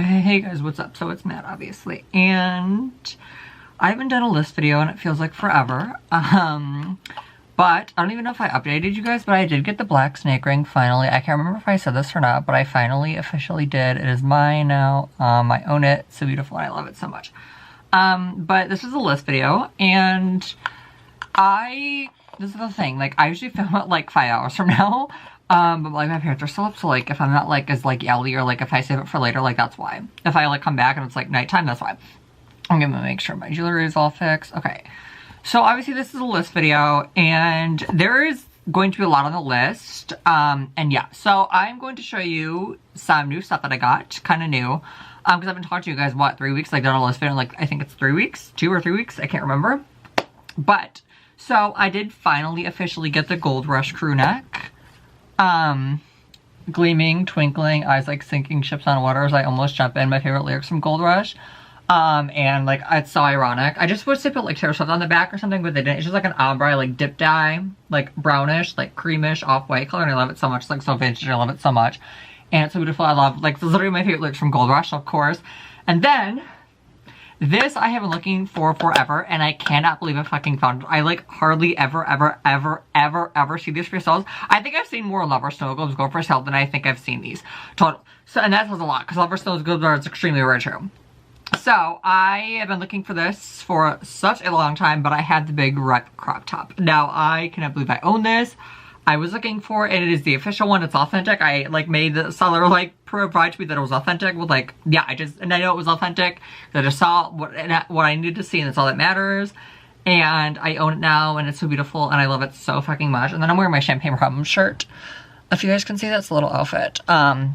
Hey guys, what's up? So it's Matt, obviously, and I haven't done a list video and it feels like forever. But I don't even know if I updated you guys, but I did get the black snake ring finally. I can't remember if I said this or not, but I finally officially did. It is mine now. I own it. It's so beautiful. I love it so much. But this is a list video, and this is the thing, like, I usually film it like 5 hours from now. But like my parents are still up, so like if I'm not like as like yelly, or like if I save it for later, like that's why. If I like come back and it's like nighttime, that's why. I'm gonna make sure my jewelry is all fixed. Okay. So obviously this is a list video, and there is going to be a lot on the list. And yeah, so I'm going to show you some new stuff that I got, kind of new. Because I've been talking to you guys, what, 3 weeks? Like done a list video, like I think it's 3 weeks, 2 or 3 weeks, I can't remember. But, so I did finally officially get the Gold Rush crew neck. Gleaming, twinkling, eyes like sinking ships on water as I almost jump in. My favorite lyrics from Gold Rush. And like, it's so ironic. I just wish they put like Taylor Swift on the back or something, but they didn't. It's just like an ombre, like dip dye, like brownish, like creamish, off-white color, and I love it so much. It's like so vintage, I love it so much. And it's so beautiful. I love, like, this is literally my favorite lyrics from Gold Rush, of course. And then, this I have been looking for forever, and I cannot believe I fucking found it. I like hardly ever see these for sales. I think I've seen more Lover Snow Globes go for sale than I think I've seen these. Total. So, and that says a lot, because Lover Snow Globes are extremely rare too. So, I have been looking for this for such a long time, but I had the big red crop top. Now, I cannot believe I own this. I was looking for it, and it is the official one. It's authentic. I like made the seller like provide to me that it was authentic with like, yeah, and I know it was authentic. I just saw what I needed to see, and that's all that matters. And I own it now, and it's so beautiful, and I love it so fucking much. And then I'm wearing my Champagne Problem shirt. If you guys can see, that's a little outfit. I'm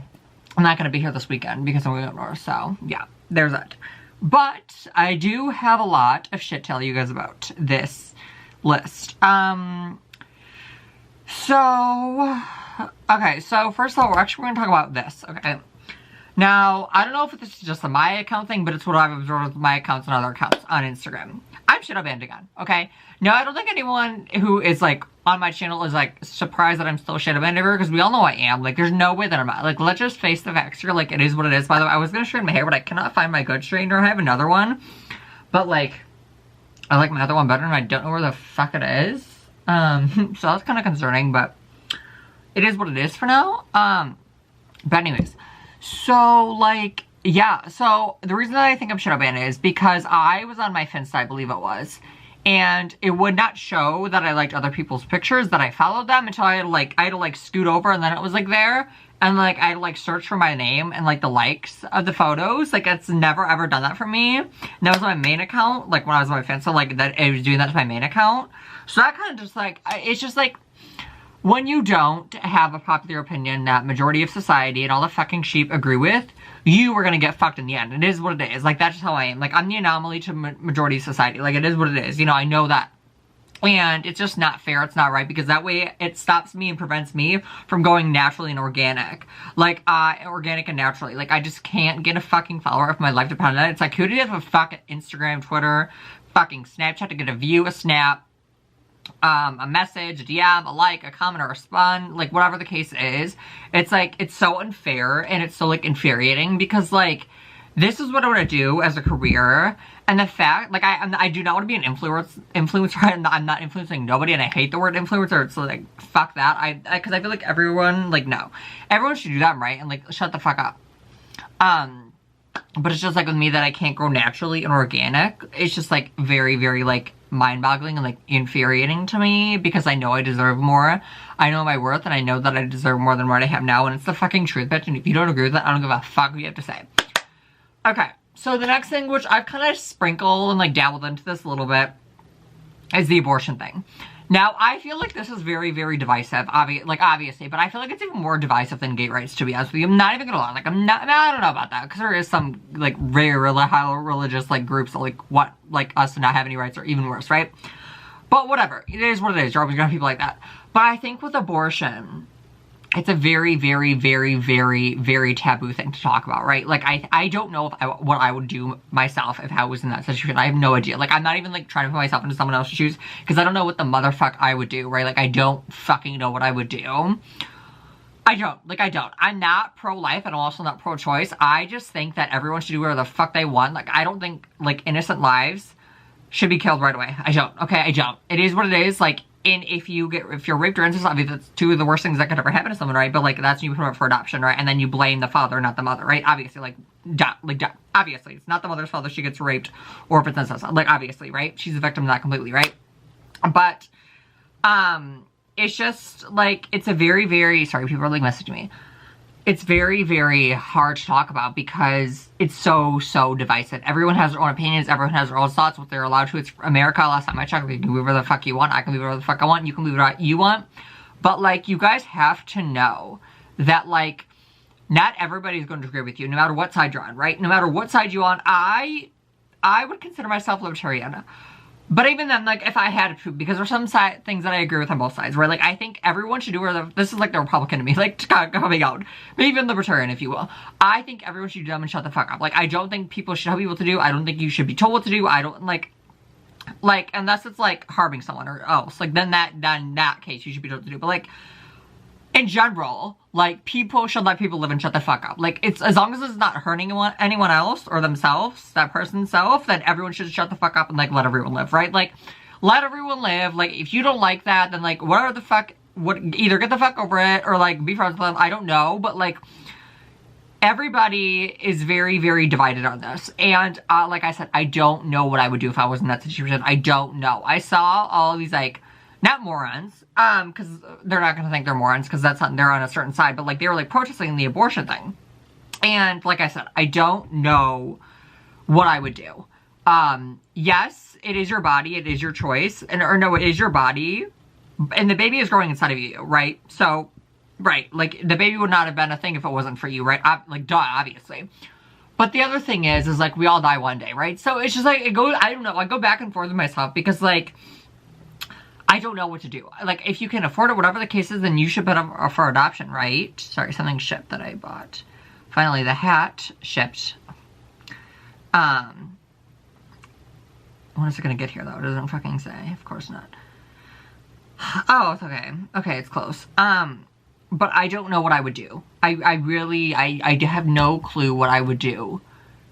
not gonna be here this weekend because I'm going up north, so yeah, there's that. But I do have a lot of shit to tell you guys about this list. So, okay, so first of all, we're going to talk about this, okay? Now, I don't know if this is just a my account thing, but it's what I've observed with my accounts and other accounts on Instagram. I'm shadow banned again, okay? Now, I don't think anyone who is, like, on my channel is, like, surprised that I'm still shadow banned everywhere, because we all know I am. Like, there's no way that I'm not. Like, let's just face the facts here. Like, it is what it is. By the way, I was going to straighten my hair, but I cannot find my good straightener. I have another one. But, like, I like my other one better, and I don't know where the fuck it is. So that's kind of concerning, but it is what it is for now. But anyways, so like, yeah, so the reason that I think I'm shadow banned is because I was on my Finsta, I believe it was, and it would not show that I liked other people's pictures, that I followed them, until I had to like scoot over, and then it was like there, and like I had to like search for my name and like the likes of the photos. Like, it's never ever done that for me. And that was my main account, like when I was on my Finsta, like that it was doing that to my main account. So that kind of just like, it's just like, when you don't have a popular opinion that majority of society and all the fucking sheep agree with, you are gonna get fucked in the end. It is what it is. Like, that's just how I am. Like, I'm the anomaly to majority of society. Like, it is what it is. You know, I know that. And it's just not fair. It's not right, because that way it stops me and prevents me from going naturally and organic. Like, organic and naturally. Like, I just can't get a fucking follower if my life depended on it. It's like, who do you have a fucking Instagram, Twitter, fucking Snapchat to get a view, a snap, a message, a DM, a like, a comment, or a respond, like whatever the case is. It's like, it's so unfair, and it's so like infuriating, because like, this is what I want to do as a career, and the fact, like, I do not want to be an influencer, and I'm not influencing nobody, and I hate the word influencer. It's like, fuck that. Because I feel like everyone, like, no, everyone should do that, right? And like, shut the fuck up. But it's just like with me that I can't grow naturally and organic. It's just like very, very like mind-boggling and like infuriating to me, because I know I deserve more. I know my worth, and I know that I deserve more than what I have now, and it's the fucking truth, bitch. And if you don't agree with that, I don't give a fuck what you have to say. Okay, so the next thing, which I've kind of sprinkled and like dabbled into this a little bit, is the abortion thing. Now, I feel like this is very, very divisive, obviously, but I feel like it's even more divisive than gay rights, to be honest with you. I'm not even gonna lie, like, I don't know about that, because there is some, like, very religious, like, groups that, like, us to not have any rights, or even worse, right? But whatever, it is what it is. You're always gonna have people like that. But I think with abortion, it's a very, very, very, very, very taboo thing to talk about, right? Like, I don't know what I would do myself if I was in that situation. I have no idea. Like, I'm not even, like, trying to put myself into someone else's shoes, because I don't know what the motherfuck I would do, right? Like, I don't fucking know what I would do. I don't. Like, I don't. I'm not pro-life and I'm also not pro-choice. I just think that everyone should do whatever the fuck they want. Like, I don't think, like, innocent lives should be killed right away. I don't. Okay, I don't. It is what it is. Like, and if you're raped or incest, obviously that's two of the worst things that could ever happen to someone, right? But, like, that's when you put them up for adoption, right? And then you blame the father, not the mother, right? Obviously, like, obviously. It's not the mother's fault if she gets raped or if it's incest. Like, obviously, right? She's a victim, not completely, right? But, it's just, like, it's a very, very, sorry, people are, like, messaging me. It's very, very hard to talk about because it's so, so divisive. Everyone has their own opinions. Everyone has their own thoughts, what they're allowed to. It's America. Last time I checked, you can believe whatever the fuck you want. I can believe whatever the fuck I want. You can believe what you want. But, like, you guys have to know that, like, not everybody's going to agree with you, no matter what side you're on, right? No matter what side you're on, I would consider myself libertarian. But even then, like, if I had to, because there's some things that I agree with on both sides, right? Like, I think everyone should do whatever, this is like the Republican to me, like, coming out. Maybe even libertarian, if you will. I think everyone should do dumb and shut the fuck up. Like, I don't think people should tell people what to do. I don't think you should be told what to do. I don't, like, unless it's, like, harming someone or else. Like, then in that case, you should be told what to do. But, like, in general, like, people should let people live and shut the fuck up. Like, it's, as long as it's not hurting anyone else or themselves, that person's self, then everyone should shut the fuck up and, like, let everyone live, right? Like, let everyone live. Like, if you don't like that, then, like, whatever the fuck, either get the fuck over it or, like, be friends with them. I don't know, but, like, everybody is very, very divided on this. And, like I said, I don't know what I would do if I was in that situation. I don't know. I saw all of these, like, not morons, because they're not going to think they're morons, because that's not, they're on a certain side, but, like, they were, like, protesting the abortion thing. And, like I said, I don't know what I would do. Yes, it is your body, it is your choice, or no, it is your body, and the baby is growing inside of you, right? So, right, like, the baby would not have been a thing if it wasn't for you, right? Like, duh, obviously. But the other thing is, like, we all die one day, right? So, it's just, like, I don't know, I go back and forth with myself, because, like, I don't know what to do. Like, if you can afford it, whatever the case is, then you should put up for adoption, right? Sorry, something shipped that I bought. Finally, the hat shipped. When is it gonna get here, though? It doesn't fucking say. Of course not. Oh, it's okay. Okay, it's close. But I don't know what I would do. I really have no clue what I would do.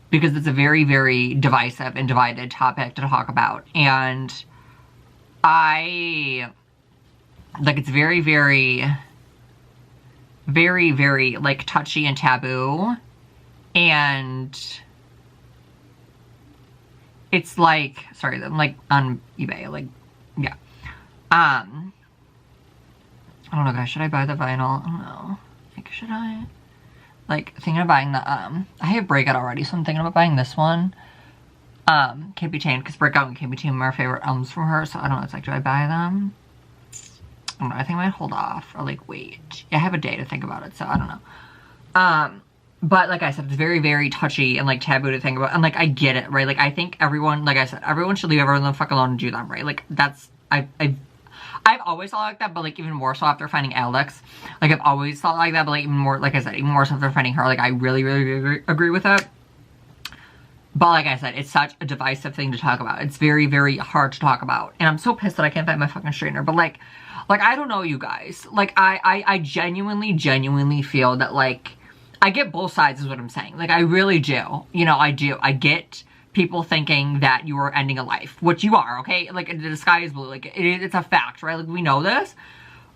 Because it's a very, very divisive and divided topic to talk about. And like, it's very, very, very, very, like, touchy and taboo, and it's like, sorry, I'm, like, on eBay, like, yeah, I don't know, guys, should I buy the vinyl? I don't know, like, should I, like, thinking of buying the, I have Breakout already, so I'm thinking about buying this one. Can't Be Tamed, because Breakout and Can't Be Tamed are my favorite albums from her, so I don't know, it's like, do I buy them? I don't know, I think I might hold off, or like, wait. I have a day to think about it, so I don't know. But like I said, it's very, very touchy and like taboo to think about, and like, I get it, right? Like, I think everyone, like I said, everyone should leave everyone the fuck alone and do them, right? Like, that's, I've always thought like that, but like, even more so after finding Alex. Like, I've always thought like that, but like, even more, like I said, even more so after finding her, like, I really, really, really agree with it. But like I said, it's such a divisive thing to talk about. It's very, very hard to talk about. And I'm so pissed that I can't find my fucking straightener. But like I don't know, you guys. Like, I genuinely, genuinely feel that, like, I get both sides is what I'm saying. Like, I really do. You know, I do. I get people thinking that you are ending a life. Which you are, okay? Like, the sky is blue. Like, it's a fact, right? Like, we know this.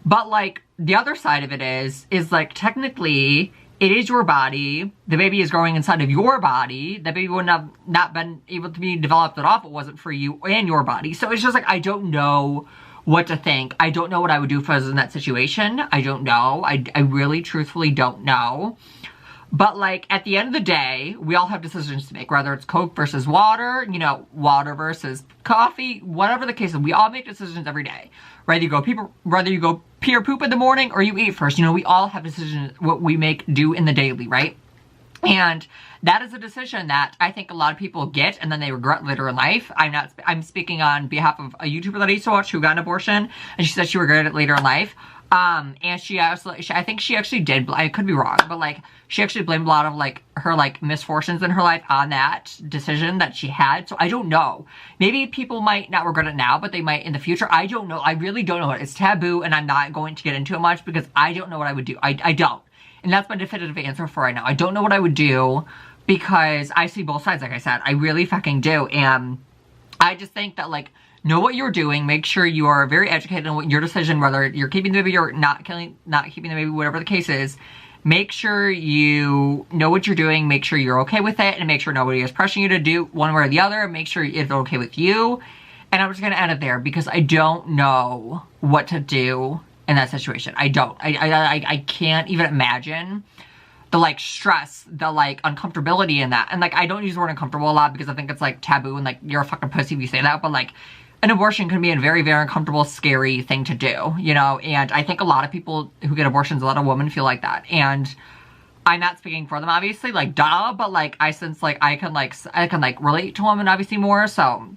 But, like, the other side of it is like, technically, it is your body. The baby is growing inside of your body. The baby wouldn't have not been able to be developed at all if it wasn't for you and your body. So it's just like, I don't know what to think. I don't know what I would do if I was in that situation. I don't know. I really, truthfully don't know. But, like, at the end of the day, we all have decisions to make. Whether it's Coke versus water, you know, water versus coffee, whatever the case is. We all make decisions every day. Whether you go pee or poop in the morning or you eat first. You know, we all have decisions what we do in the daily, right? And that is a decision that I think a lot of people get and then they regret later in life. I'm speaking on behalf of a YouTuber that I used to watch who got an abortion, and she said she regretted it later in life. And I think she actually did, I could be wrong, but like, she actually blamed a lot of like, her like misfortunes in her life on that decision that she had. So I don't know. Maybe people might not regret it now, but they might in the future. I don't know. I really don't know. It's taboo, and I'm not going to get into it much because I don't know what I would do. I don't. And that's my definitive answer for right now. I don't know what I would do because I see both sides, like I said. I really fucking do. And I just think that like, know what you're doing. Make sure you are very educated on what your decision, whether you're keeping the baby or not keeping the baby, whatever the case is. Make sure you know what you're doing. Make sure you're okay with it, and make sure nobody is pressuring you to do one way or the other. Make sure it's okay with you. And I'm just going to end it there because I don't know what to do in that situation. I don't. I can't even imagine the like stress, the like uncomfortability in that. And like, I don't use the word uncomfortable a lot because I think it's like taboo and like, you're a fucking pussy if you say that. But like, an abortion can be a very, very uncomfortable, scary thing to do, you know? And I think a lot of people who get abortions, a lot of women feel like that. And I'm not speaking for them, obviously, like, duh, but like, I sense like, I can relate to women, obviously, more. So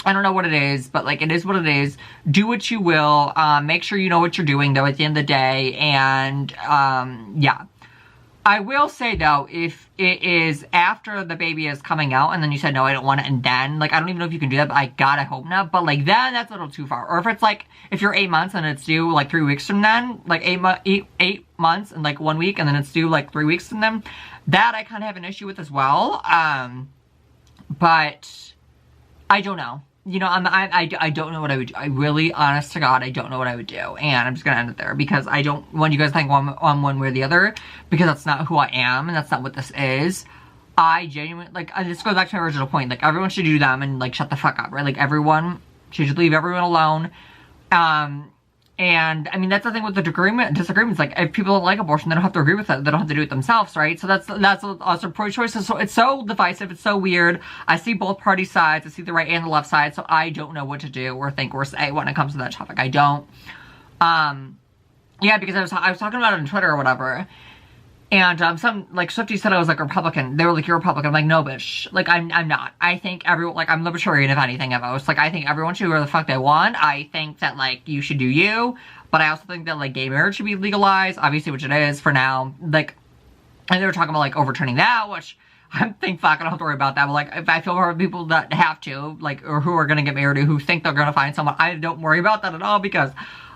I don't know what it is, but like, it is what it is. Do what you will. Make sure you know what you're doing though at the end of the day. And, yeah. I will say though, if it is after the baby is coming out and then you said, no, I don't want it, and then, like, I don't even know if you can do that, but I hope not, but like, then that's a little too far. Or if it's like, if you're 8 months and it's due like 3 weeks from then, like 8 months and like 1 week and then it's due like 3 weeks from then, that I kind of have an issue with as well. But I don't know. You know, I don't know what I would do. I really, honest to God, I don't know what I would do. And I'm just going to end it there because I don't want you guys to think one way or the other, because that's not who I am and that's not what this is. I genuinely, like, this goes back to my original point. Like, everyone should do them and, like, shut the fuck up, right? Like, everyone should leave everyone alone. And, I mean, that's the thing with the disagreements. Like, if people don't like abortion, they don't have to agree with it. They don't have to do it themselves, right? So that's also pro-choice. So it's so divisive. It's so weird. I see both party sides. I see the right and the left side. So I don't know what to do or think or say when it comes to that topic. I don't. Yeah, because I was talking about it on Twitter or whatever. And, some, like, Swiftie said I was, like, Republican. They were like, you're Republican. I'm like, no, bitch. Like, I'm not. I think everyone, like, I'm libertarian, if anything, at most. Like, I think everyone should do whatever the fuck they want. I think that, like, you should do you. But I also think that, like, gay marriage should be legalized. Obviously, which it is for now. Like, and they were talking about, like, overturning that, which I think, fuck, I don't have to worry about that. But, like, if I feel for people that have to, like, or who are gonna get married or who think they're gonna find someone, I don't worry about that at all because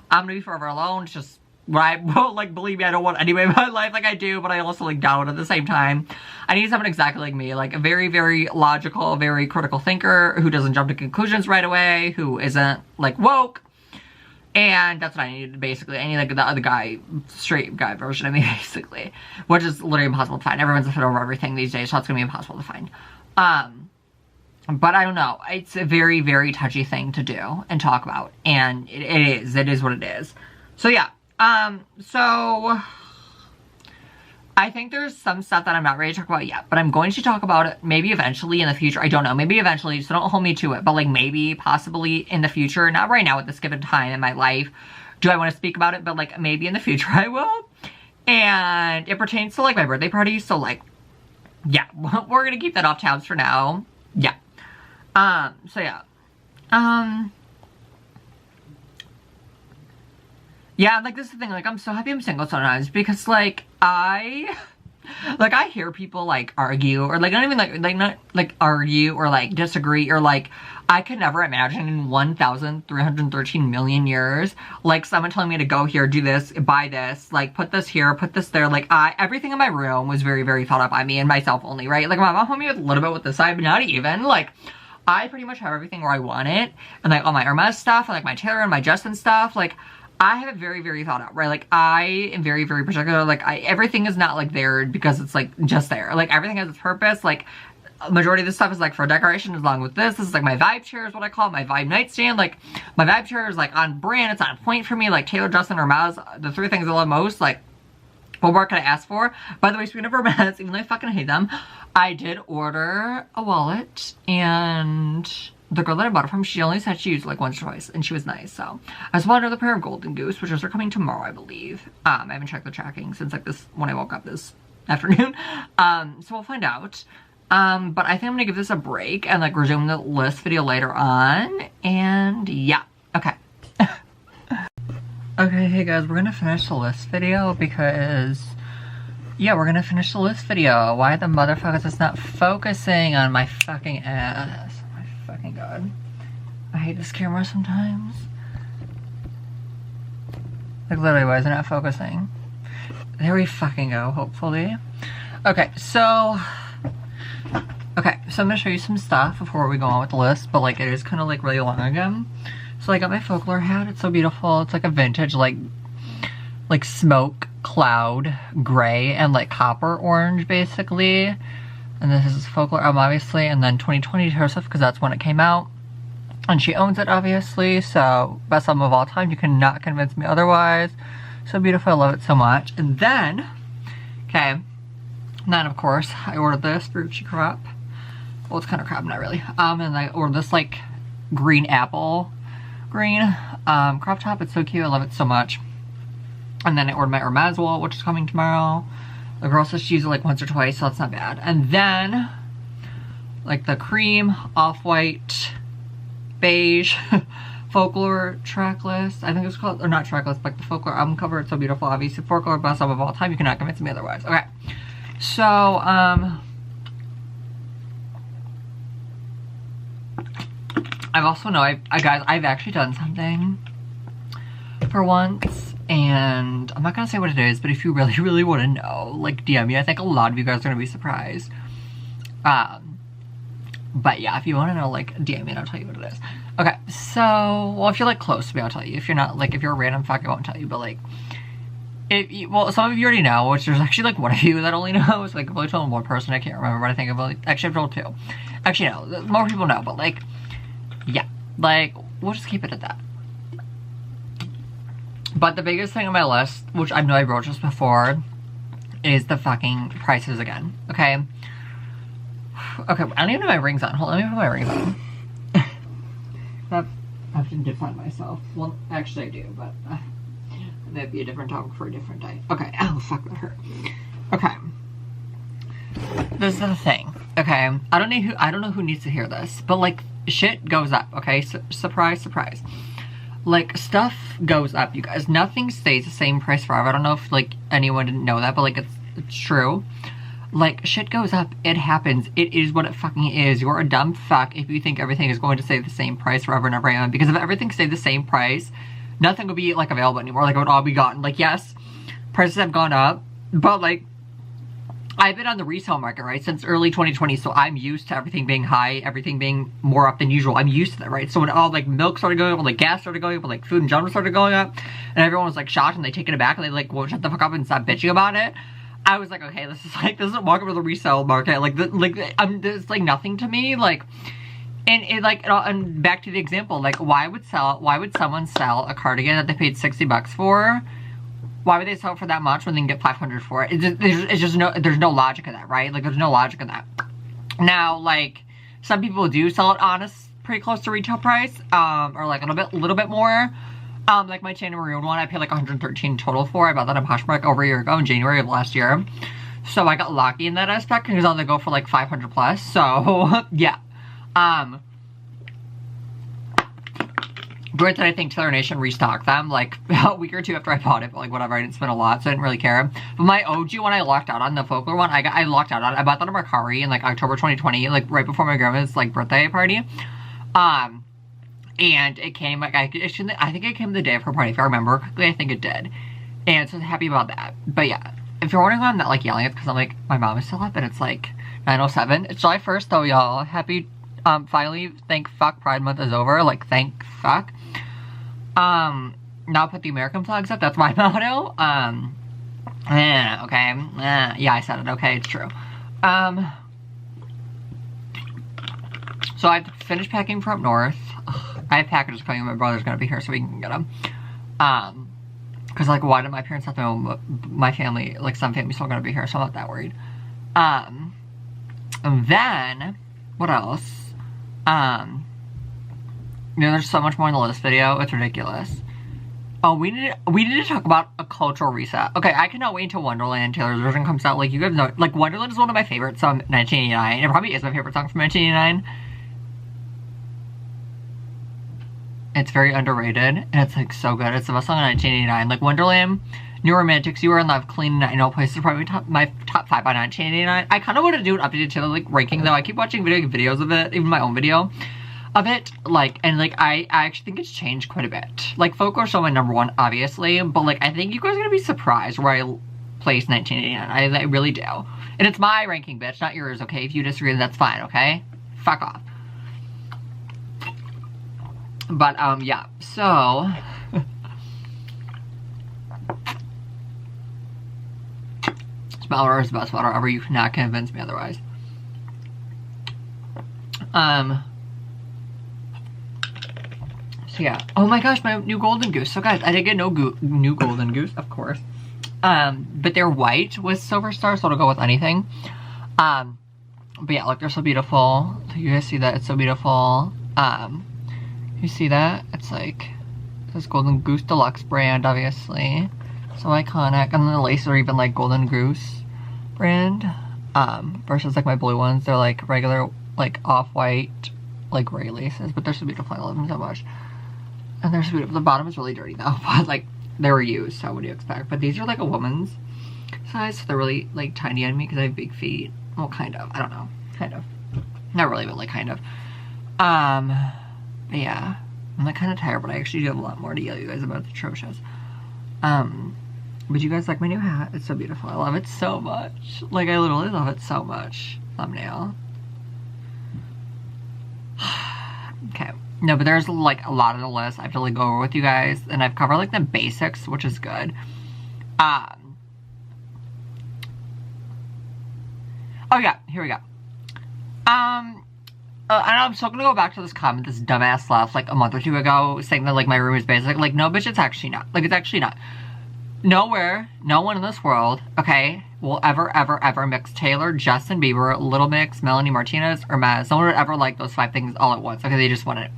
I'm gonna be forever alone. It's just, right, well, like, believe me, I don't want anybody in my life like I do, but I also, like, doubt at the same time. I need someone exactly like me, like, a very, very logical, very critical thinker, who doesn't jump to conclusions right away, who isn't, like, woke, and that's what I need, basically. I need, like, the other guy, straight guy version of me, basically, which is literally impossible to find. Everyone's fit over everything these days, so it's gonna be impossible to find. But I don't know, it's a very, very touchy thing to do and talk about, and it is what it is. So, yeah. So I think there's some stuff that I'm not ready to talk about yet, but I'm going to talk about it maybe eventually in the future. I don't know, maybe eventually, so don't hold me to it, but like maybe possibly in the future, not right now at this given time in my life, do I want to speak about it, but like maybe in the future I will. And it pertains to like my birthday party, so like, yeah, we're gonna keep that off tabs for now. Yeah. So yeah. Yeah, like, this is the thing, like, I'm so happy I'm single sometimes, because, like, I hear people, like, argue, or, like, not even, not, like, argue, or, like, disagree, or, like, I could never imagine in 1,313 million years, like, someone telling me to go here, do this, buy this, like, put this here, put this there, like, everything in my room was very, very thought up by me and myself only, right? Like, my mom helped me with a little bit with this side, but not even, like, I pretty much have everything where I want it, and, like, all my Hermes stuff, and, like, my Taylor and my Justin stuff, like, I have it very, very thought out, right? Like, I am very, very particular. Like, everything is not, like, there because it's, like, just there. Like, everything has its purpose. Like, a majority of this stuff is, like, for decoration along with this. This is, like, my vibe chair is what I call it. My vibe nightstand. Like, my vibe chair is, like, on brand. It's on point for me. Like, Taylor, Justin, Hermes, the three things I love most. Like, what more can I ask for? By the way, speaking of Hermes, even though I fucking hate them, I did order a wallet, and the girl that I bought it from, she only said she used it like once or twice, and she was nice, so. I just bought another pair of Golden Goose, which are coming tomorrow, I believe. I haven't checked the tracking since like this, when I woke up this afternoon. So we'll find out. But I think I'm gonna give this a break and like resume the list video later on, and yeah, okay. Okay, hey guys, we're gonna finish the list video because, yeah, we're gonna finish the list video. Why the motherfuckers is not focusing on my fucking ass? Oh my fucking god. I hate this camera sometimes. Like, literally, why is it not focusing? There we fucking go, hopefully. Okay, so I'm gonna show you some stuff before we go on with the list, but like, it is kind of like really long again. So I got my folklore hat. It's so beautiful. It's like a vintage, like smoke cloud gray and like copper orange, basically. And this is folklore album, obviously. And then 2020 Taylor Swift, because that's when it came out. And she owns it, obviously. So best album of all time. You cannot convince me otherwise. So beautiful. I love it so much. And then, okay. And then, of course, I ordered this Gucci crop. Well, it's kind of crop, not really. And I ordered this like green apple green crop top. It's so cute. I love it so much. And then I ordered my Hermes wallet, which is coming tomorrow. The girl says she uses it like once or twice, so that's not bad. And then like the cream off-white beige folklore track list. I think it's called, or not track list, like the folklore album cover. It's so beautiful. Obviously, folklore best album of all time. You cannot convince me otherwise. Okay, so I've also guys, I've actually done something for once, and I'm not gonna say what it is, but if you really, really want to know, like, DM me. I think a lot of you guys are gonna be surprised. But yeah, if you want to know, like, DM me and I'll tell you what it is. Okay, so, well, if you're like close to me, I'll tell you. If you're not, like, if you're a random fuck, I won't tell you. But like, well, some of you already know, which there's actually like one of you that only knows. Like, I've only told one person, I can't remember, but I think I've only, actually I've told two. Actually, no, more people know, but like, yeah, like, we'll just keep it at that. But the biggest thing on my list, which I know I wrote this before, is the fucking prices again, okay? Okay, I don't even have my rings on. Hold on, let me put my rings on. I have to defend myself. Well, actually I do, but that might be a different topic for a different day. Okay, oh fuck, that hurt. Okay. This is the thing, okay? I don't know who needs to hear this, but like, shit goes up, okay? Surprise, surprise. Like, stuff goes up, you guys. Nothing stays the same price forever. I don't know if, like, anyone didn't know that, but, like, it's true. Like, shit goes up. It happens. It is what it fucking is. You're a dumb fuck if you think everything is going to stay the same price forever and ever. And because if everything stayed the same price, nothing would be, like, available anymore. Like, it would all be gone. Like, yes, prices have gone up, but, like, I've been on the resale market, right, since early 2020, so I'm used to everything being high, everything being more up than usual. I'm used to that, right? So when all, like, milk started going up, when, like, gas started going up, when, like, food in general started going up, and everyone was, like, shocked, and they take it back, and they, like, won't shut the fuck up and stop bitching about it, I was like, okay, this is welcome to the resale market. Like, it's, like, nothing to me, like, and back to the example, like, why would someone sell a cardigan that they paid 60 bucks for? Why would they sell it for that much when they can get 500 for it? There's no logic in that, right? Like, there's no logic in that. Now, like, some people do sell it pretty close to retail price, or like a little bit more. Like my Chanel Maroon one, I paid like 113 total for. I bought that at Poshmark over a year ago in January of last year. So I got lucky in that aspect because they go for like 500 plus. So yeah. Granted, I think Taylor Nation restocked them like a week or two after I bought it, but like whatever, I didn't spend a lot, so I didn't really care. But my OG one I locked out on, the folklore one, I locked out on. I bought that at Mercari in like October 2020, like right before my grandma's like birthday party. And it came like, I think it came the day of her party, if I remember correctly. I think it did. And so I'm happy about that. But yeah, if you're wondering why I'm not like yelling, it's because I'm like, my mom is still up and it's like 9:07. It's July 1st though, y'all. Happy, finally, thank fuck Pride Month is over. Like, thank fuck. Now put the American flags up. That's my motto. Okay. Yeah, I said it. Okay, it's true. So I've finished packing for up north. I have packages coming. My brother's gonna be here, so we can get them. Cause like, why did my parents have to know my family? Like, some family's still gonna be here, so I'm not that worried. And then what else? You know, there's so much more in the list video. It's ridiculous. Oh, we need to talk about a cultural reset. Okay, I cannot wait until Wonderland Taylor's version comes out. Like, you guys know, like, Wonderland is one of my favorites from 1989. It probably is my favorite song from 1989. It's very underrated, and it's like so good. It's the best song in 1989. Like Wonderland, New Romantics, You Were in Love, Clean, I Know Place is probably my top 5 by 1989. I kind of want to do an updated channel like ranking though. I keep watching videos of it, even my own video of it, like, and like I actually think it's changed quite a bit. Like Folklore still my number 1, obviously, but like I think you guys are gonna be surprised where I place 1989. I really do, and it's my ranking, bitch, not yours. Okay, if you disagree, then that's fine. Okay, fuck off. But yeah, so Smell water is the best water ever. You cannot convince me otherwise. So yeah. Oh my gosh, my new golden goose. So guys, I did get new golden goose, of course. But they're white with silver stars, so it'll go with anything. But yeah, look, they're so beautiful. You guys see that? It's so beautiful. You see that? It's like this Golden Goose Deluxe brand, obviously. So iconic. And then the laces are even like Golden Goose brand. Versus like my blue ones. They're like regular, like off-white, like gray laces. But they're so beautiful. I love them so much. And they're so beautiful. The bottom is really dirty though. But like, they were used, so what do you expect? But these are like a woman's size. So they're really like tiny on me because I have big feet. Well, kind of. I don't know. Kind of. Not really, but like kind of. But yeah, I'm like kind of tired, but I actually do have a lot more to yell you guys about. It's atrocious. But you guys like my new hat? It's so beautiful. I love it so much. Like, I literally love it so much. Thumbnail. Okay. No, but there's like a lot of the list I have to like go over with you guys, and I've covered like the basics, which is good. Oh yeah, here we go. And I'm still gonna go back to this comment this dumbass left like a month or 2 ago saying that like my room is basic. Like, no, bitch, it's actually not. Like, it's actually not. Nowhere, no one in this world, okay, will ever mix Taylor, Justin Bieber, Little Mix, Melanie Martinez, or Maz. No one would ever like those 5 things all at once. Okay, they just want it.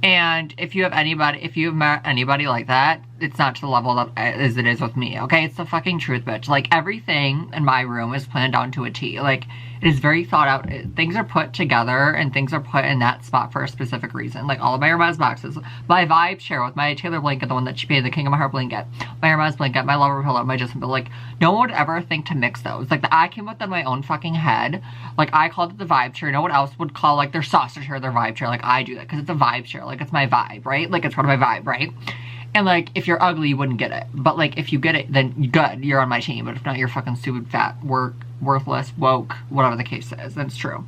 And if you have met anybody like that, it's not to the level that as it is with me, okay? It's the fucking truth, bitch. Like, everything in my room is planned down to a T. Like, it is very thought out. Things are put together, and things are put in that spot for a specific reason. Like, all of my Hermes boxes, my vibe share with my Taylor blanket, the one that she paid, the King of My Heart blanket, my Hermes blanket, my Lover pillow, my Justin pillow. Like, no one would ever think to mix those. Like, I came up with in my own fucking head. Like, I called it the vibe chair. No one else would call, like, their saucer chair their vibe chair. Like, I do that, because it's a vibe chair. Like, it's my vibe, right? Like, it's part of my vibe, right? And, like, if you're ugly, you wouldn't get it. But, like, if you get it, then good. You're on my team. But if not, you're fucking stupid, fat, worthless, woke, whatever the case is. That's true.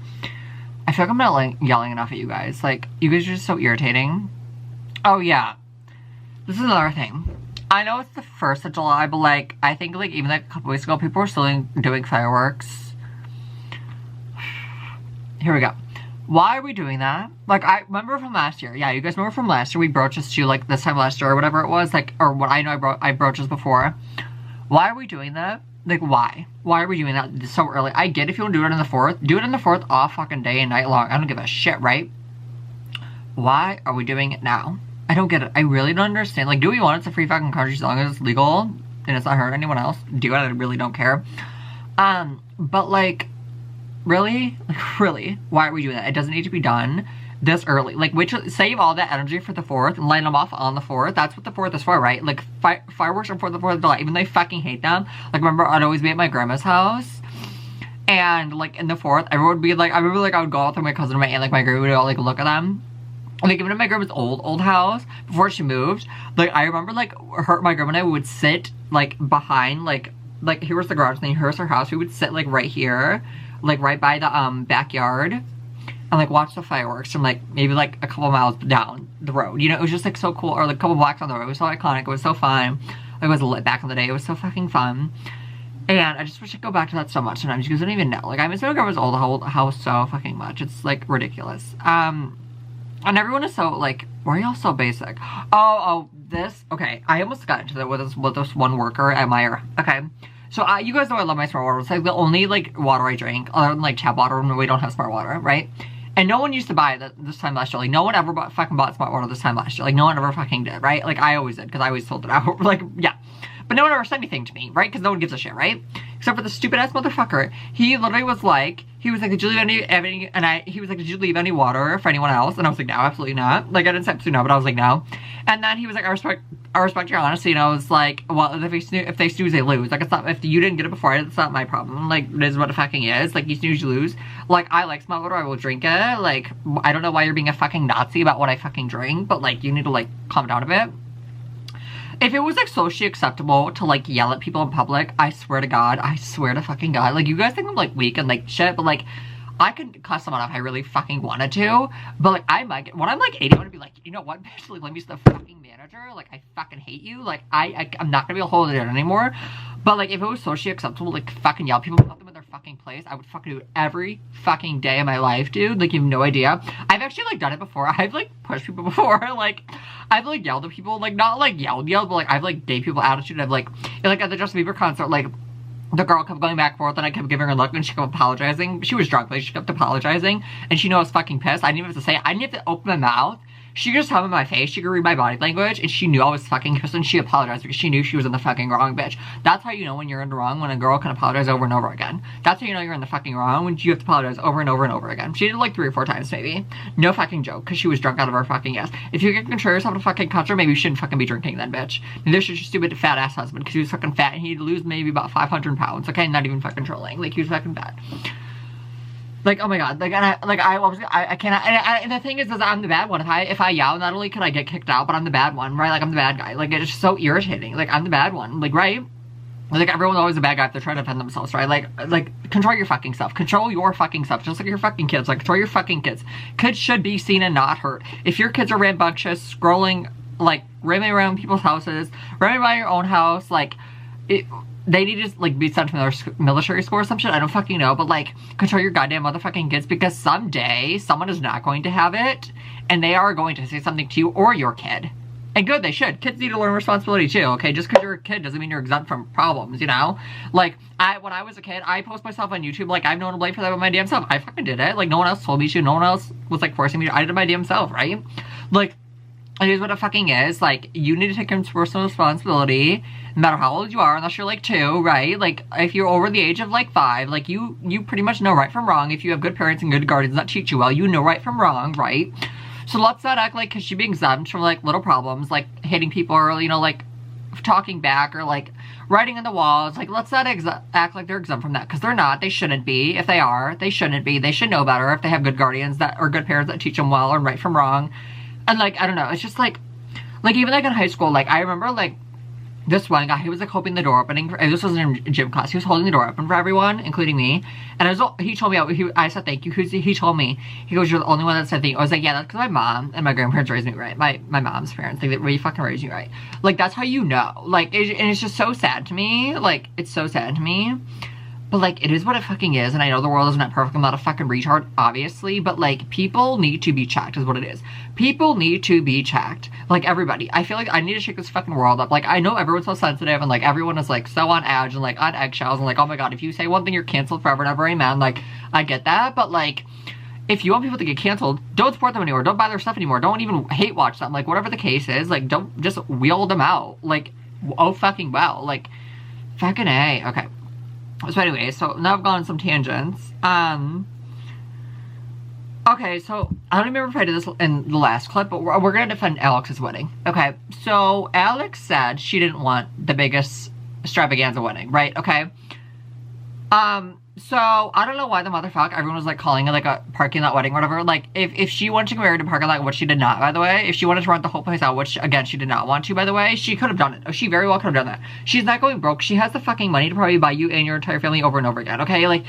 I feel like I'm not, like, yelling enough at you guys. Like, you guys are just so irritating. Oh, yeah. This is another thing. I know it's the 1st of July, but, like, I think, like, even, like, a couple weeks ago, people were still doing fireworks. Here we go. Why are we doing that? Like, I remember from last year. Yeah, you guys remember from last year we broached this to, like, this time last year or whatever it was. Like, or what I know I broached this before. Why are we doing that? Like, why? Why are we doing that so early? I get if you want to do it on the 4th. Do it on the 4th all fucking day and night long. I don't give a shit, right? Why are we doing it now? I don't get it. I really don't understand. Like, do we want it? It's a free fucking country as long as it's legal and it's not hurting anyone else. Do it. I really don't care. But, like, really? Like, really? Why are we doing that? It doesn't need to be done this early. Like, save all that energy for the 4th and light them off on the 4th. That's what the 4th is for, right? Like, fireworks are for the 4th of July. Even though I fucking hate them. Like, remember, I'd always be at my grandma's house. And, like, in the 4th, everyone would be, like, I remember, like, I would go out with my cousin and my aunt, like, my grandma would all, like, look at them. Like, even in my grandma's old house, before she moved, like, I remember, like, my grandma and I would sit, like, behind, like, here was the garage, and then here's her house. We would sit, like, right here, like, right by the, backyard, and, like, watch the fireworks from, like, maybe, like, a couple miles down the road. You know, it was just, like, so cool, or, like, a couple blocks on the road. It was so iconic. It was so fun. It was lit back in the day. It was so fucking fun. And I just wish I could go back to that so much sometimes. You guys don't even know. Like, I miss my grandma's old house so fucking much. It's, like, ridiculous. And everyone is so, like, why are y'all so basic? This, okay, I almost got into that with this one worker at Meijer, okay? So, you guys know I love my Smart Water. It's, like, the only, like, water I drink, other than, like, tap water when we don't have Smart Water, right? And no one used to buy it this time last year. Like, no one ever fucking bought Smart Water this time last year. Like, no one ever fucking did, right? Like, I always did, because I always sold it out. Like, yeah. But no one ever said anything to me, right? Because no one gives a shit, right? Except for the stupid-ass motherfucker. He literally was like, he was like, did you leave any, he was like, did you leave any water for anyone else? And I was like, no, absolutely not. Like, I didn't say absolutely no, but I was like, no. And then he was like, I respect your honesty. And I was like, well, if they snooze, they lose. Like, it's not, if you didn't get it before, it's not my problem. Like, it is what it fucking is. Like, you snooze, you lose. Like, I like small water, I will drink it. Like, I don't know why you're being a fucking Nazi about what I fucking drink, but like, you need to like, calm down a bit. If it was, like, socially acceptable to, like, yell at people in public, I swear to God, I swear to fucking God. Like, you guys think I'm, like, weak and, like, shit, but, like, I could cuss someone out if I really fucking wanted to. But, like, I might get, when I'm, like, 80, I want to be like, you know what, bitch? Like, let me see the fucking manager. Like, I fucking hate you. Like, I'm not gonna be able to hold it in anymore. But, like, if it was socially acceptable, like, fucking yell at people, put them in their fucking place, I would fucking do it every fucking day of my life, dude. Like, you have no idea. I've actually, like, done it before. I've, like, pushed people before. Like, I've, like, yelled at people. Like, not, like, yelled, but, like, I've, like, gave people attitude. I've, like, at the Justin Bieber concert, like, the girl kept going back and forth, and I kept giving her a look, and she kept apologizing. She was drunk, but she kept apologizing, and she knew I was fucking pissed. I didn't even have to say it. I didn't have to open my mouth. She could just tell me my face. She could read my body language, and she knew I was fucking pissed, and she apologized because she knew she was in the fucking wrong, bitch. That's how you know when you're in the wrong, when a girl can apologize over and over again. That's how you know you're in the fucking wrong, when you have to apologize over and over and over again. She did it like 3 or 4 times, maybe. No fucking joke, because she was drunk out of her fucking ass. If you can control yourself in a fucking concert, maybe you shouldn't fucking be drinking then, bitch. Neither should your stupid fat ass husband, because he was fucking fat, and he'd lose maybe about 500 pounds, okay? Not even fucking trolling. Like, he was fucking fat. Like, oh my God, like, and I cannot, and the thing is I'm the bad one. If I yell, not only can I get kicked out, but I'm the bad one, right? Like, I'm the bad guy. Like, it's just so irritating. Like, I'm the bad one, like, right? Like, everyone's always a bad guy if they're trying to defend themselves, right? Like, control your fucking self. Control your fucking self, just like your fucking kids. Like, control your fucking kids. Kids should be seen and not heard. If your kids are rambunctious, scrolling, like, roaming around people's houses, roaming around your own house, like, they need to, like, be sent from their military school or some shit. I don't fucking know. But, like, control your goddamn motherfucking kids, because someday someone is not going to have it, and they are going to say something to you or your kid. And good, they should. Kids need to learn responsibility too, okay? Just because you're a kid doesn't mean you're exempt from problems, you know? Like, when I was a kid, I post myself on YouTube, like, I have no one to blame for that but my damn self. I fucking did it. Like, no one else told me to. No one else was, like, forcing me to. I did it my damn self, right? Like, it is what it fucking is. Like, you need to take personal responsibility, no matter how old you are, unless you're, like, 2, right? Like, if you're over the age of, like, 5, like, you pretty much know right from wrong. If you have good parents and good guardians that teach you well, you know right from wrong, right? So let's not act like, because she being exempt from, like, little problems, like, hitting people or, you know, like, talking back or, like, writing on the walls. Like, let's not act like they're exempt from that, because they're not. They shouldn't be. If they are, they shouldn't be. They should know better if they have good guardians that, or good parents that teach them well and right from wrong. And, like, I don't know, it's just, like, even, like, in high school, like, I remember, like, this one guy, he was, like, holding the door opening, this was in gym class, he was holding the door open for everyone, including me, and he told me, I said thank you, he told me, he goes, you're the only one that said thank you. I was like, yeah, that's because my mom and my grandparents raised me right, my mom's parents, like, they really fucking raised me right. Like, that's how you know, like, and it's just so sad to me, like, it's so sad to me. But, like, it is what it fucking is, and I know the world is not perfect. I'm not a fucking retard, obviously, but, like, people need to be checked is what it is. People need to be checked. Like, everybody. I feel like I need to shake this fucking world up. Like, I know everyone's so sensitive, and, like, everyone is, like, so on edge and, like, on eggshells, and, like, oh my God, if you say one thing, you're canceled forever and ever, amen. Like, I get that, but, like, if you want people to get canceled, don't support them anymore. Don't buy their stuff anymore. Don't even hate watch them. Like, whatever the case is, like, don't just wheel them out. Like, oh fucking well. Like, fucking A. Okay. So anyway, so now I've gone on some tangents. Okay, so I don't remember if I did this in the last clip, but we're gonna defend Alex's wedding. Okay, so Alex said she didn't want the biggest extravaganza wedding, right? Okay. So I don't know why the motherfucker, everyone was like calling it like a parking lot wedding or whatever. Like, if she wanted to get married in a parking lot, which she did not, by the way, if she wanted to rent the whole place out, which again she did not want to, by the way, she could have done it. She very well could have done that. She's not going broke. She has the fucking money to probably buy you and your entire family over and over again. Okay, like,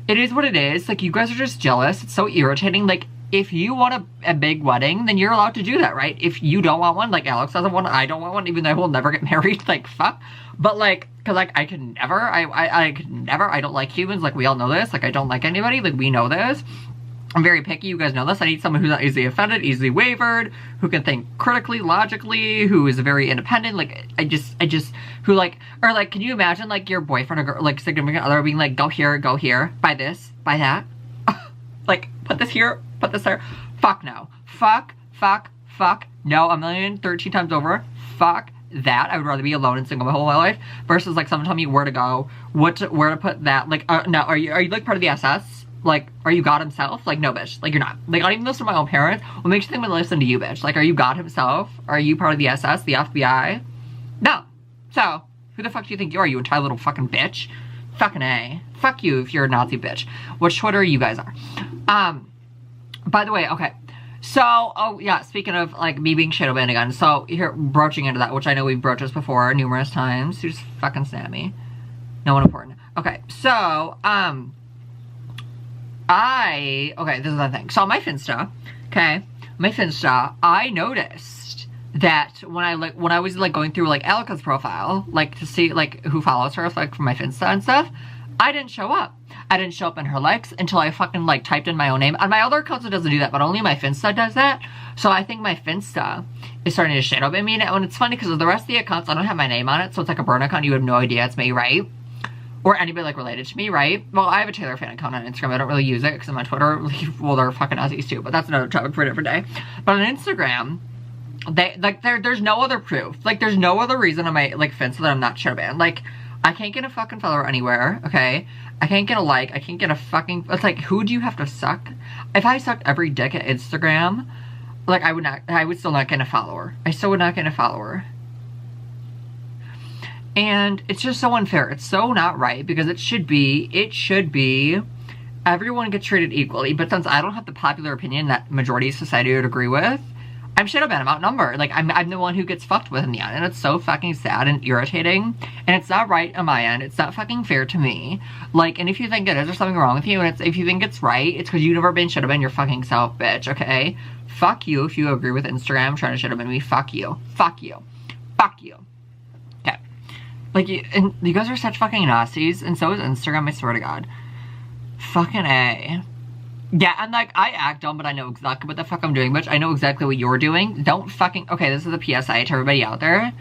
it is what it is. Like, you guys are just jealous. It's so irritating. Like, if you want a big wedding, then you're allowed to do that, right? If you don't want one, like Alex doesn't want one, I don't want one, even though I will never get married, like, fuck. But, like, because, like, I could never, I could never, I don't like humans, like, we all know this, like, I don't like anybody, like, we know this. I'm very picky, you guys know this. I need someone who's not easily offended, easily wavered, who can think critically, logically, who is very independent, like, I just, who, like, or, like, can you imagine, like, your boyfriend or girl, like, significant other being like, go here, buy this, buy that, like, put this here, put this there. Fuck no. Fuck no, 1,013 times over. Fuck that. I would rather be alone and single my whole life versus, like, someone telling me where to go, where to put that. Like, now, are you like part of the SS? Like, are you God himself? Like, no, bitch. Like, you're not. Like, I don't even listen to my own parents. What makes you think I'm gonna listen to you, bitch? Like, are you God himself? Are you part of the SS, the FBI? No. So, who the fuck do you think you are, you entitled little fucking bitch? Fucking A. Fuck you if you're a Nazi bitch. Which Twitter you guys are. By the way, okay. So, oh yeah, speaking of, like, me being shadow banned again. So, here, broaching into that, which I know we've broached this before numerous times. You just fucking snap me. No one important. Okay, so, okay, this is the thing. So, on my Finsta, okay, I noticed that when I was, like, going through, like, Alika's profile, like, to see, like, who follows her, like, from my Finsta and stuff, I didn't show up. I didn't show up in her likes until I fucking, like, typed in my own name. On my other accounts, it doesn't do that, but only my Finsta does that. So I think my Finsta is starting to shadow ban me now. And it's funny because the rest of the accounts, I don't have my name on it. So it's like a burn account. You have no idea it's me, right? Or anybody, like, related to me, right? Well, I have a Taylor fan account on Instagram. I don't really use it because I'm on Twitter. Well, they're fucking Aussies too, but that's another topic for a different day. But on Instagram, there's no other proof. Like, there's no other reason on my, like, Finsta that I'm not shadow banned. Like, I can't get a fucking follower anywhere, okay? I can't get a like. I can't get a fucking... It's like, who do you have to suck? If I sucked every dick at Instagram, like, I would still not get a follower. I still would not get a follower. And it's just so unfair. It's so not right because it should be, everyone gets treated equally. But since I don't have the popular opinion that majority of society would agree with, I'm shadow banned. I'm outnumbered. Like, I'm the one who gets fucked with in the end. And it's so fucking sad and irritating. And it's not right on my end. It's not fucking fair to me. Like, and if you think it is, there's something wrong with you. And if you think it's right, it's because you've never been shadow banned your fucking self, bitch, okay? Fuck you if you agree with Instagram trying to shadow ban me. Fuck you. Fuck you. Fuck you. Okay. Like, and you guys are such fucking Nazis. And so is Instagram, I swear to God. Fucking A. Yeah, and like, I act dumb, but I know exactly what the fuck I'm doing, bitch. I know exactly what you're doing. Don't fucking... Okay, this is a PSI to everybody out there.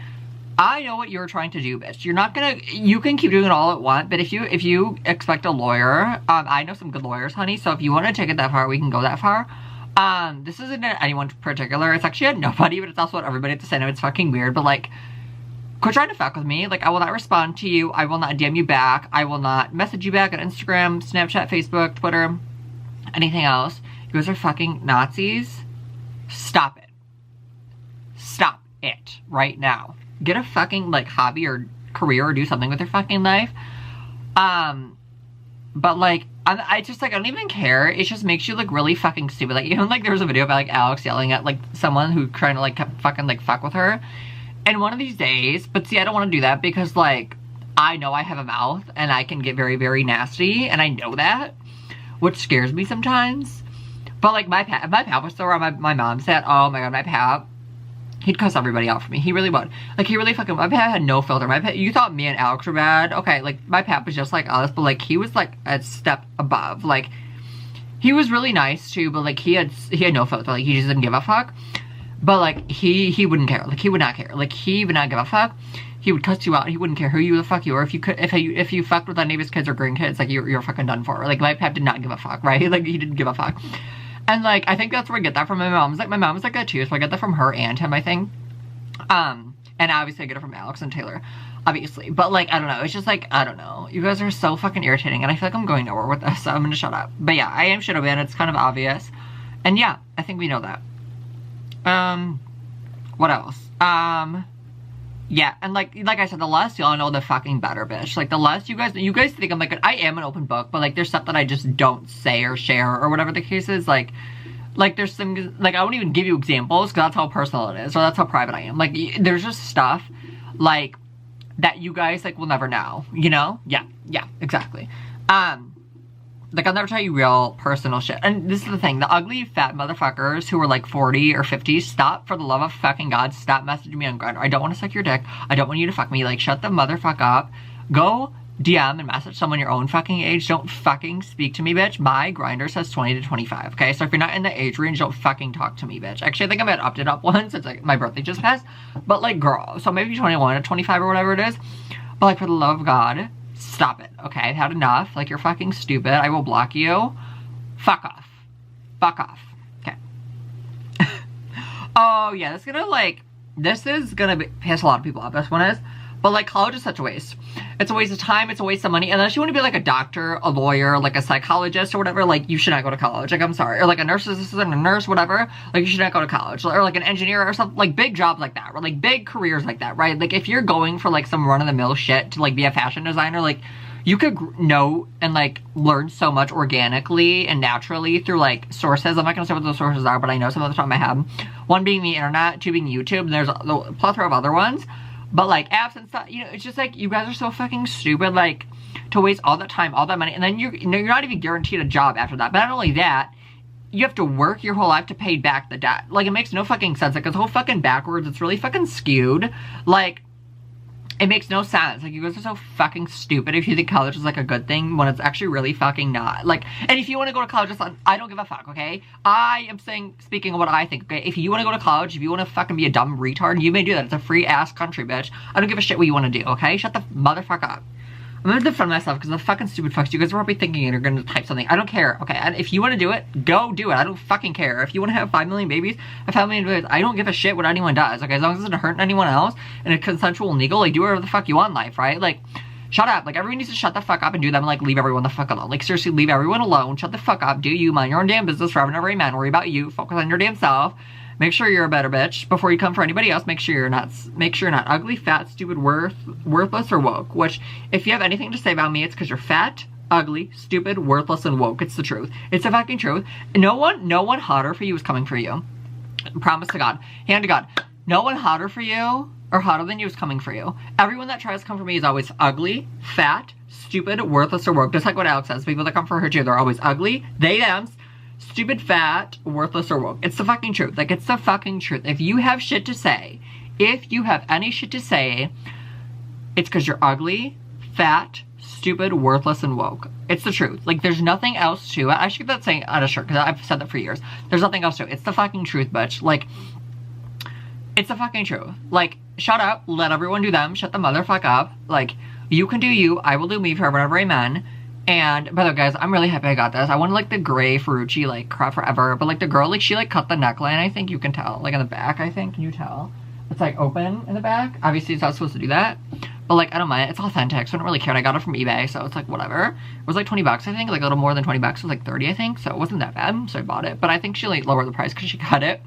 I know what you're trying to do, bitch. You're not gonna... You can keep doing it all at once, but if you expect a lawyer, I know some good lawyers, honey, so if you want to take it that far, we can go that far. This isn't at anyone in particular. It's actually at nobody, but it's also what everybody at the same time. It's fucking weird, but like... Quit trying to fuck with me. Like, I will not respond to you. I will not DM you back. I will not message you back on Instagram, Snapchat, Facebook, Twitter... anything else. You guys are fucking Nazis. Stop it. Stop it right now. Get a fucking, like, hobby or career or do something with your fucking life. But, like, I just, like, I don't even care. It just makes you look really fucking stupid. Like, even, like, there was a video about, like, Alex yelling at, like, someone who trying to, like, fucking, like, fuck with her. And one of these days, but see, I don't want to do that because, like, I know I have a mouth and I can get very, very nasty, and I know that. Which scares me sometimes. But, like, my pap was still around my mom's set. Oh, my God, my pap. He'd cuss everybody out for me. He really would. Like, he really fucking... My pap had no filter. You thought me and Alex were bad. Okay, like, my pap was just like us. But, like, he was, like, a step above. Like, he was really nice, too. But, like, he had no filter. Like, he just didn't give a fuck. But, like, he wouldn't care. Like, he would not care. Like, he would not give a fuck. He would cuss you out. He wouldn't care who you the fuck you were. If you fucked with any of his kids or grandkids, like, you're fucking done for. Like, my pap did not give a fuck, right? Like, he didn't give a fuck. And, like, I think that's where I get that from. My mom's like that too, so I get that from her and him, I think. And obviously I get it from Alex and Taylor, obviously. But, like, I don't know. It's just, like, I don't know. You guys are so fucking irritating, and I feel like I'm going nowhere with this, so I'm gonna shut up. But, yeah, I am shadow banned. It's kind of obvious. And, yeah, I think we know that. What else? Yeah, and like I said, the less y'all know, the fucking better, bitch. Like, the less you guys think I'm like, I am an open book, but, like, there's stuff that I just don't say or share or whatever the case is. Like there's some, like, I won't even give you examples because that's how personal it is, or that's how private I am. Like, there's just stuff, like, that you guys, like, will never know, you know? Yeah, exactly. Like, I'll never tell you real personal shit. And this is the thing. The ugly, fat motherfuckers who are, like, 40 or 50, stop, for the love of fucking God, stop messaging me on Grindr. I don't want to suck your dick. I don't want you to fuck me. Like, shut the motherfuck up. Go DM and message someone your own fucking age. Don't fucking speak to me, bitch. My Grindr says 20 to 25, okay? So if you're not in the age range, don't fucking talk to me, bitch. Actually, I think I might have opted up once. It's, like, my birthday just passed. But, like, girl. So maybe 21 or 25 or whatever it is. But, like, for the love of God... Stop it, okay? I've had enough. Like, you're fucking stupid. I will block you. Fuck off. Fuck off. Okay. Oh, yeah, this is gonna piss a lot of people off. This one is. But like college is such a waste. It's a waste of time, it's a waste of money. Unless you want to be like a doctor, a lawyer, like a psychologist or whatever, like you should not go to college. Like I'm sorry. Or like a nurse assistant, a nurse, whatever. Like you should not go to college. Or like an engineer or something. Like big jobs like that. Or like big careers like that, right? Like if you're going for like some run-of-the-mill shit to like be a fashion designer, like you could know and like learn so much organically and naturally through like sources. I'm not gonna say what those sources are, but I know some of the top of my head. One being the internet, two being YouTube, and there's a plethora of other ones. But like apps and stuff, you know, it's just like you guys are so fucking stupid, like to waste all that time, all that money, and then you're not even guaranteed a job after that. But not only that, you have to work your whole life to pay back the debt. Like it makes no fucking sense. Like it's whole fucking backwards. It's really fucking skewed. Like it makes no sense. Like, you guys are so fucking stupid if you think college is, like, a good thing when it's actually really fucking not. Like, and if you want to go to college, I don't give a fuck, okay? I am speaking of what I think, okay? If you want to go to college, if you want to fucking be a dumb retard, you may do that. It's a free-ass country, bitch. I don't give a shit what you want to do, okay? Shut the motherfucker up. I'm gonna defend myself because the fucking stupid fucks. You guys are probably thinking and you're gonna type something. I don't care, okay? And if you want to do it, go do it. I don't fucking care. If you want to have 5 million babies, have 5 million babies. I don't give a shit what anyone does, okay? As long as it doesn't hurt anyone else and it's consensual and legal, like, do whatever the fuck you want in life, right? Like, shut up. Like, everyone needs to shut the fuck up and do them and, like, leave everyone the fuck alone. Like, seriously, leave everyone alone. Shut the fuck up. Do you. Mind your own damn business. Forever and ever, amen. Worry about you. Focus on your damn self. Make sure you're a better bitch before you come for anybody else. Make sure you're not ugly, fat, stupid, worthless, or woke. Which, if you have anything to say about me, it's because you're fat, ugly, stupid, worthless, and woke. It's the truth. It's the fucking truth. No one hotter for you is coming for you. Promise to God. Hand to God. No one hotter for you or hotter than you is coming for you. Everyone that tries to come for me is always ugly, fat, stupid, worthless, or woke. Just like what Alex says. People that come for her too, they're always ugly. They, them. Stupid, fat, worthless, or woke. It's the fucking truth. Like, it's the fucking truth. If you have shit to say, if you have any shit to say, it's because you're ugly, fat, stupid, worthless, and woke. It's the truth. Like, there's nothing else to it. I should get that saying on a shirt, because I've said that for years. There's nothing else to it. It's the fucking truth, bitch. Like, it's the fucking truth. Like, shut up. Let everyone do them. Shut the motherfuck up. Like, you can do you. I will do me forever and ever, amen. And, by the way, guys, I'm really happy I got this. I wanted, like, the gray Ferrucci, like, crop forever. But, like, the girl, like, she, like, cut the neckline, I think. You can tell. Like, in the back, I think. Can you tell? It's, like, open in the back. Obviously, it's not supposed to do that. But, like, I don't mind. It's authentic, so I don't really care. And I got it from eBay, so it's, like, whatever. It was, like, 20 bucks, I think. Like, a little more than 20 bucks. It was, like, 30, I think. So it wasn't that bad. So I bought it. But I think she, like, lowered the price because she cut it.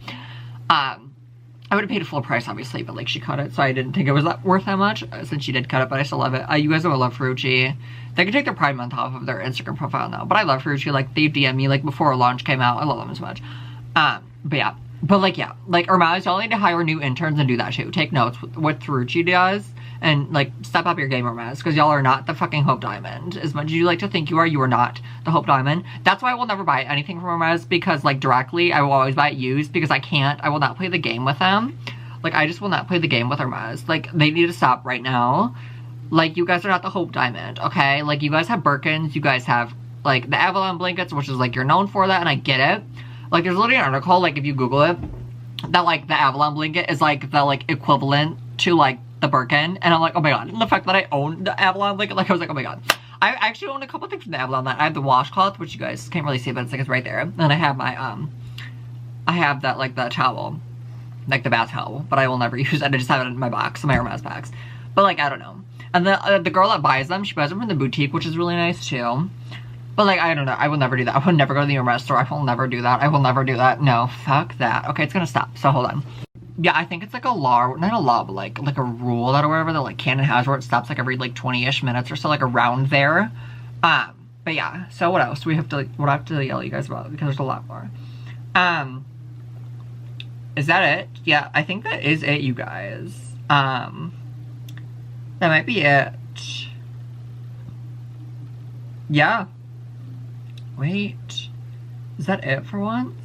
I would have paid a full price, obviously, but, like, she cut it, so I didn't think it was worth that much, since she did cut it, but I still love it. You guys know I love Ferrucci. They can take their Pride Month off of their Instagram profile now, but I love Ferrucci. Like, they DM me, like, before a launch came out. I love them as much. But yeah. But, like, yeah. Like, Hermes, y'all need to hire new interns and do that, too. Take notes what Ferrucci does, and, like, step up your game, Hermes, because y'all are not the fucking Hope Diamond. As much as you like to think you are not the Hope Diamond. That's why I will never buy anything from Hermes, because, like, directly, I will always buy it used, because I will not play the game with them. Like, I just will not play the game with Hermes. Like, they need to stop right now. Like, you guys are not the Hope Diamond, okay? Like, you guys have Birkins, you guys have, like, the Avalon blankets, which is, like, you're known for that, and I get it. Like, there's literally an article, like, if you Google it, that, like, the Avalon blanket is, like, the, like, equivalent to, like, the Birkin, and I'm like, oh my god. And the fact that I own the Avalon blanket, like, I was like, oh my god. I actually own a couple things from the Avalon. I have the washcloth, which you guys can't really see, but it's, like, it's right there. And I have my, I have that, like, the towel. Like, the bath towel, but I will never use it. I just have it in my box, my Hermes box. But, like, I don't know. And the girl that buys them, she buys them from the boutique, which is really nice, too. But, like, I don't know. I will never do that. I will never go to the Hermes store. I will never do that. I will never do that. No, fuck that. Okay, it's gonna stop. So, hold on. Yeah, I think it's, like, a law. Not a law, but, like a rule that or whatever that, like, Canon has where it stops, like, every, like, 20-ish minutes or so, like, around there. But, yeah. So, what else do we have to, like, what do I have to yell at you guys about? Because there's a lot more. Is that it? Yeah, I think that is it, you guys. That might be it. Yeah. Wait. Is that it for once?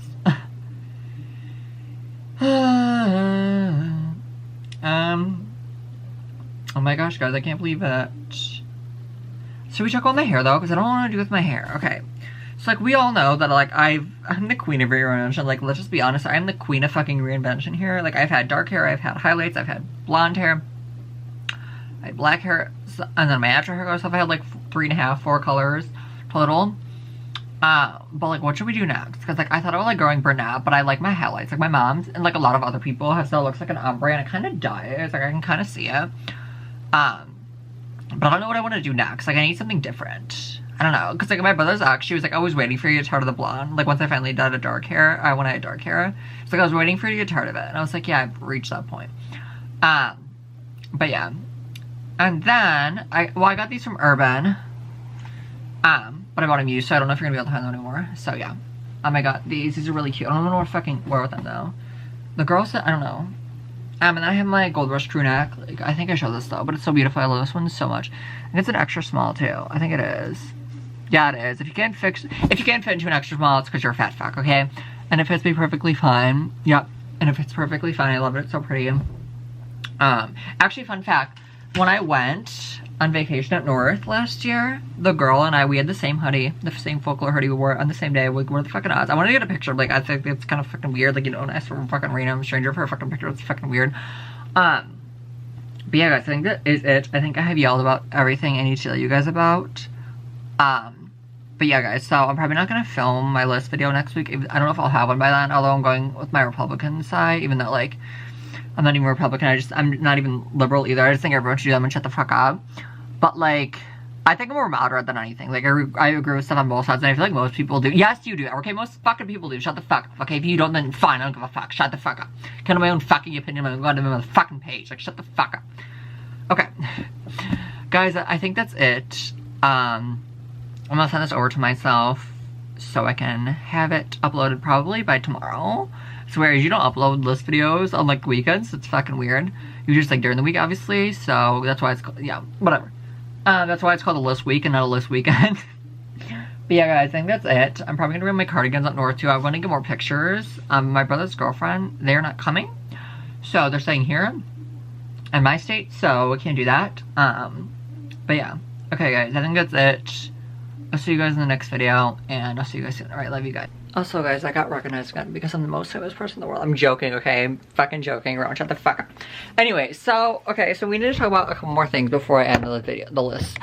Oh my gosh, guys, I can't believe it. Should we check on my hair, though? Because I don't know what to do with my hair. Okay. So, like, we all know that, like, I'm the queen of reinvention. Like, let's just be honest. I'm the queen of fucking reinvention here. Like, I've had dark hair, I've had highlights, I've had blonde hair, I had black hair, and then my natural hair stuff. I had, like, 3.5, 4 colors total. But, like, what should we do next? Because, like, I thought I was, like, growing brunette, but I like my highlights. Like, my mom's and, like, a lot of other people have still looks like an ombre, and it kind of does. Like, I can kind of see it. But I don't know what I want to do next. Like, I need something different. I don't know. Because, like, my brother's ex, she was like, I was waiting for you to get tired of the blonde. Like, once I finally did a dark hair, when I had dark hair. It's like, I was waiting for you to get tired of it. And I was like, yeah, I've reached that point. But yeah. And then, I got these from Urban. But I bought them used, so I don't know if you're going to be able to find them anymore. So, yeah. I got these. These are really cute. I don't know what to fucking wear with them, though. The girls said, I don't know. And then I have my Gold Rush crew neck. Like, I think I showed this though, but it's so beautiful. I love this one so much. And it's an extra small too. I think it is. Yeah, it is. If you can't fit into an extra small, it's because you're a fat fuck, okay? And it fits me perfectly fine. Yep. And it fits perfectly fine. I love it. It's so pretty. Actually, fun fact. When I went on vacation up north last year, the girl and I, we had the same hoodie, the same folklore hoodie we wore on the same day. What are the fucking odds? I wanted to get a picture. Like, I think it's kind of fucking weird. Like, you don't ask for a fucking random stranger for a fucking picture. It's fucking weird. But yeah, guys, I think that is it. I think I have yelled about everything I need to tell you guys about. But yeah, guys, so I'm probably not going to film my list video next week. I don't know if I'll have one by then, although I'm going with my Republican side, even though, like, I'm not even Republican. I'm not even liberal either. I just think everyone should do them and shut the fuck up. But, like, I think I'm more moderate than anything. Like, I agree with stuff on both sides, and I feel like most people do. Yes, you do. Okay, most fucking people do. Shut the fuck up. Okay, if you don't, then fine. I don't give a fuck. Shut the fuck up. Kind of my own fucking opinion. I'm going to my fucking page. Like, shut the fuck up. Okay. Guys, I think that's it. I'm gonna send this over to myself so I can have it uploaded probably by tomorrow. So whereas you don't upload list videos on, like, weekends, it's fucking weird. You just, like, during the week, obviously, so that's why it's called, yeah, whatever. That's why it's called a list week and not a list weekend. But yeah, guys, I think that's it. I'm probably gonna bring my cardigans up north, too. I want to get more pictures. My brother's girlfriend, they're not coming. So they're staying here in my state, so we can't do that. But yeah. Okay, guys, I think that's it. I'll see you guys in the next video, and I'll see you guys soon. Alright, love you guys. Also, guys, I got recognized again because I'm the most famous person in the world. I'm joking, okay? I'm fucking joking around. Shut the fuck up. Anyway, so, okay, so we need to talk about a couple more things before I end the video, the list.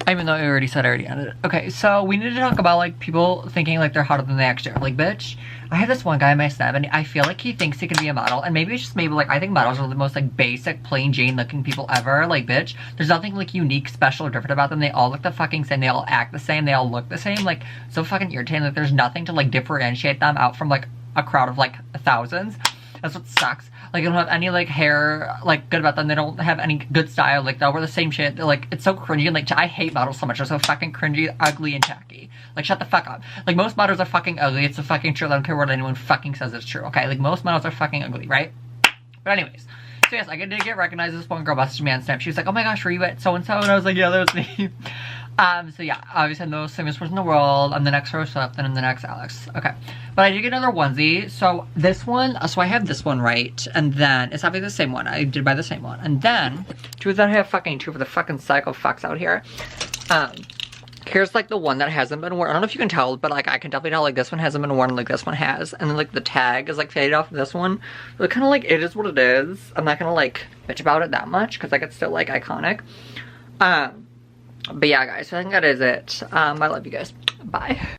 Even though I already said I already ended it. Okay, so we need to talk about, like, people thinking, like, they're hotter than they actually are. Like, bitch, I have this one guy in my snap, and I feel like he thinks he can be a model, and maybe it's just maybe, like, I think models are the most, like, basic, plain Jane looking people ever. Like, bitch, there's nothing, like, unique, special, or different about them. They all look the fucking same. They all act the same. They all look the same. Like, so fucking irritating. Like, there's nothing to, like, differentiate them out from, like, a crowd of, like, thousands. That's what sucks. Like, they don't have any, like, hair, like, good about them. They don't have any good style. Like, they'll wear the same shit. They're, like, it's so cringy. And, like, I hate models so much. They're so fucking cringy, ugly, and tacky. Like, shut the fuck up. Like, most models are fucking ugly. It's a fucking true. I don't care what anyone fucking says it's true, okay? Like, most models are fucking ugly, right? But anyways. So, yes, I did get recognized. This one girl messaged me on Snap. She was like, oh my gosh, were you at so-and-so? And I was like, yeah, that was me. So yeah, obviously I'm the most famous person in the world. I'm the next Rose Swift, and I'm the next Alex. Okay. But I did get another onesie. So this one, so I have this one right. And then, it's obviously the same one. I did buy the same one. And then, two that I have fucking two for the fucking psycho fucks out here. Here's like the one that hasn't been worn. I don't know if you can tell, but like I can definitely tell like this one hasn't been worn like this one has. And then like the tag is like faded off of this one. But kind of like it is what it is. I'm not gonna like bitch about it that much because like it's still like iconic. But yeah, guys, so I think that is it. I love you guys. Bye.